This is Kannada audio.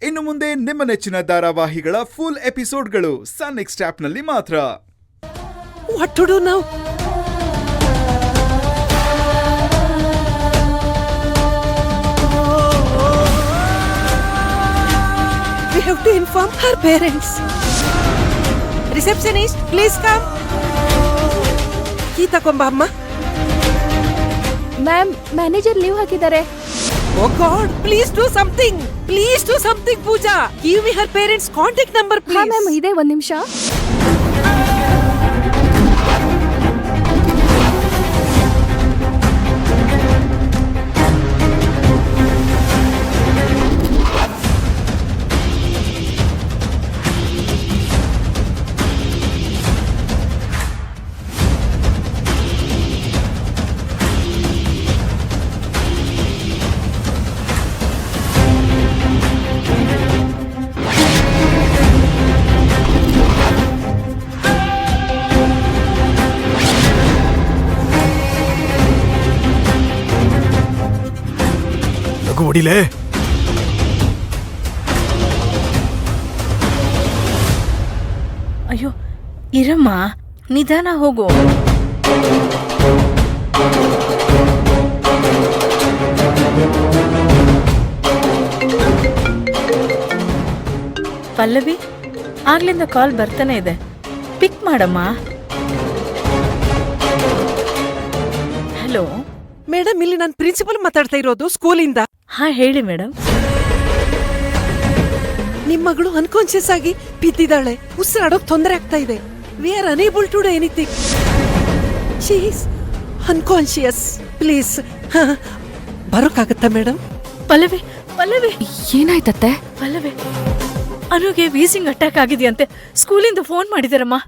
ಇನ್ನು ಮುಂದೆ ನಿಮ್ಮ ನೆಚ್ಚಿನ ಧಾರಾವಾಹಿಗಳ ಫುಲ್ ಎಪಿಸೋಡ್ಗಳು ಸನ್ ನೆಕ್ಸ್ಟ್ ಆಪ್ನಲ್ಲಿ ಮಾತ್ರ. What to do now? We have to inform her parents. Receptionist, please come. Key takomba amma. Ma'am manager leave ಹಾಕಿದ್ದಾರೆ. Oh God, please do something. Please do something, Pooja. Give me her parents' contact number, please. ಹಾ ಮ್ಯಾಮ್ ಇದೆ, ಒಂದ್ ನಿಮಿಷ. ಹೊಡಿಲೇ. ಅಯ್ಯೋ ಇರಮ್ಮ, ನಿಧಾನ ಹೋಗು. ಪಲ್ಲವಿ, ಆಗ್ಲಿಂದ ಕಾಲ್ ಬರ್ತಾನೆ ಇದೆ, ಪಿಕ್ ಮಾಡಮ್ಮ. ಹಲೋ ಮೇಡಮ್, ಇಲ್ಲಿ ನಾನು ಪ್ರಿನ್ಸಿಪಲ್ ಮಾತಾಡ್ತಾ ಇರೋದು, ಸ್ಕೂಲಿಂದ. ಹಾ ಹೇಳಿ ಮೇಡಮ್. ನಿಮ್ ಮಗಳು ಅನ್ಕಾನ್ಶಿಯಸ್ ಆಗಿ ಬಿದ್ದಿದ್ದಾಳೆ. ಉಸಿರಾಡೋಕ್ ತೊಂದರೆ ಆಗ್ತಾ ಇದೆ. We are unable to do anything. She is unconscious. Please ಬರೋಕ್ಕಾಗತ್ತಾ ಮೇಡಮ್? ಪಲ್ಲವಿ ಪಲ್ಲವಿ, ಏನಾಯ್ತತ್ತೆ? ಪಲ್ಲವಿ, ಅನುಗೆ ವೀಸಿಂಗ್ ಅಟ್ಯಾಕ್ ಆಗಿದೆಯಂತೆ. ಸ್ಕೂಲಿಂದ ಫೋನ್ ಮಾಡಿದಾರಮ್ಮ.